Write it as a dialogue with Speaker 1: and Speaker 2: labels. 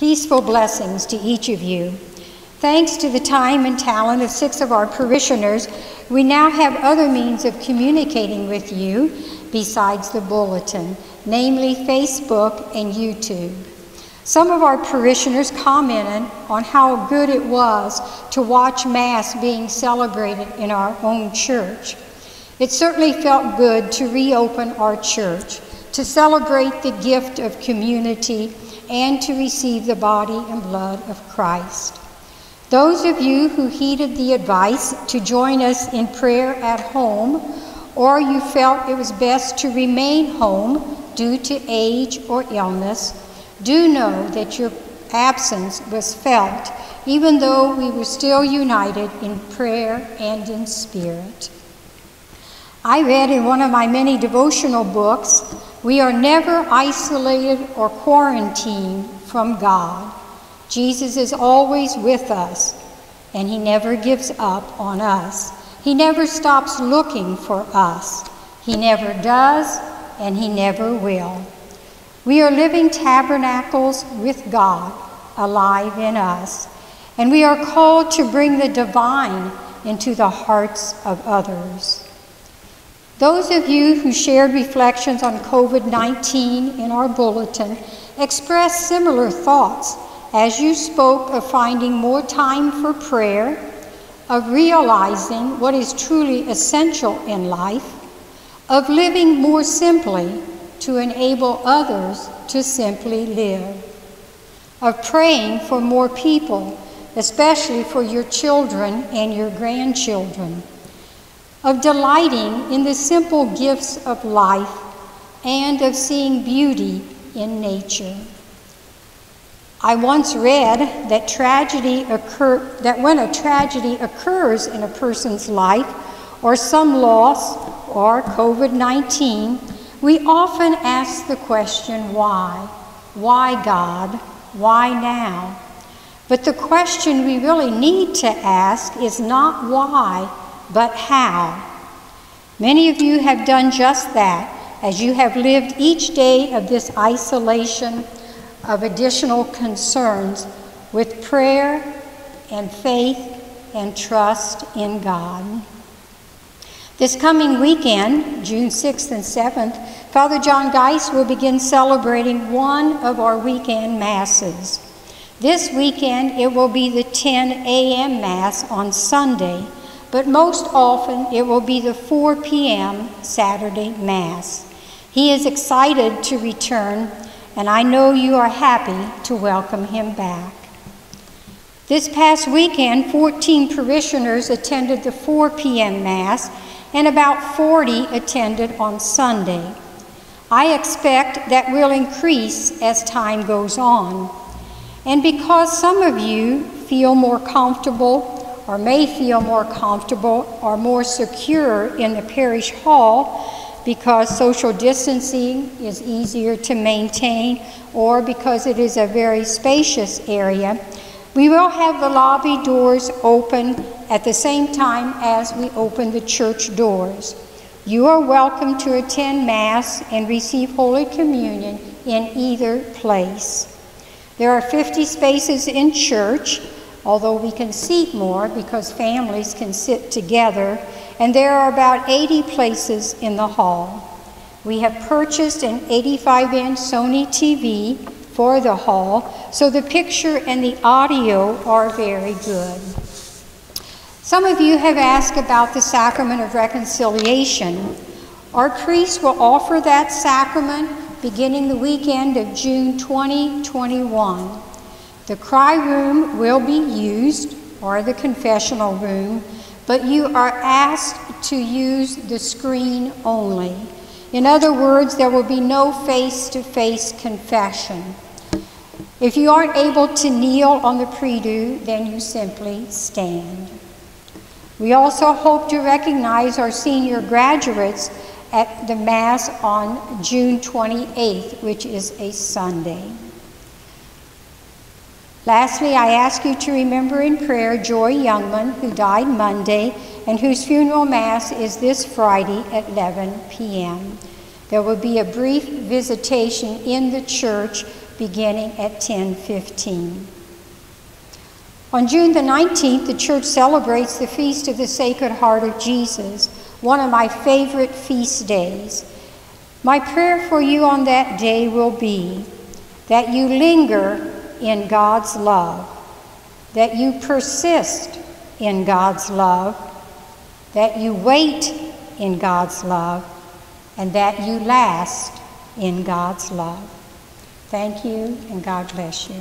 Speaker 1: Peaceful blessings to each of you. Thanks to the time and talent of 6 of our parishioners, we now have other means of communicating with you besides the bulletin, namely Facebook and YouTube. Some of our parishioners commented on how good it was to watch Mass being celebrated in our own church. It certainly felt good to reopen our church, to celebrate the gift of community, and to receive the body and blood of Christ. Those of you who heeded the advice to join us in prayer at home, or you felt it was best to remain home due to age or illness, do know that your absence was felt, even though we were still united in prayer and in spirit. I read in one of my many devotional books, we are never isolated or quarantined from God. Jesus is always with us, and he never gives up on us. He never stops looking for us. He never does, and he never will. We are living tabernacles with God, alive in us, and we are called to bring the divine into the hearts of others. Those of you who shared reflections on COVID-19 in our bulletin expressed similar thoughts as you spoke of finding more time for prayer, of realizing what is truly essential in life, of living more simply to enable others to simply live, of praying for more people, especially for your children and your grandchildren, of delighting in the simple gifts of life, and of seeing beauty in nature. I once read that when a tragedy occurs in a person's life, or some loss, or COVID-19, we often ask the question, why? Why, God? Why now? But the question we really need to ask is not why, but how. Many of you have done just that as you have lived each day of this isolation of additional concerns with prayer and faith and trust in God. This coming weekend, June 6th and 7th, Father John Geis will begin celebrating one of our weekend Masses. This weekend, it will be the 10 a.m. Mass on Sunday, but most often it will be the 4 p.m. Saturday Mass. He is excited to return, and I know you are happy to welcome him back. This past weekend, 14 parishioners attended the 4 p.m. Mass, and about 40 attended on Sunday. I expect that will increase as time goes on. And because some of you feel more comfortable or may feel more comfortable or more secure in the parish hall because social distancing is easier to maintain or because it is a very spacious area, we will have the lobby doors open at the same time as we open the church doors. You are welcome to attend Mass and receive Holy Communion in either place. There are 50 spaces in church, although we can seat more because families can sit together, and there are about 80 places in the hall. We have purchased an 85-inch Sony TV for the hall, so the picture and the audio are very good. Some of you have asked about the Sacrament of Reconciliation. Our priest will offer that sacrament beginning the weekend of June 2021. The cry room will be used, or the confessional room, but you are asked to use the screen only. In other words, there will be no face-to-face confession. If you aren't able to kneel on the prie-dieu, then you simply stand. We also hope to recognize our senior graduates at the Mass on June 28th, which is a Sunday. Lastly, I ask you to remember in prayer Joy Youngman, who died Monday, and whose funeral Mass is this Friday at 11 p.m. There will be a brief visitation in the church beginning at 10:15. On June the 19th, the church celebrates the Feast of the Sacred Heart of Jesus, one of my favorite feast days. My prayer for you on that day will be that you linger in God's love, that you persist in God's love, that you wait in God's love, and that you last in God's love. Thank you, and God bless you.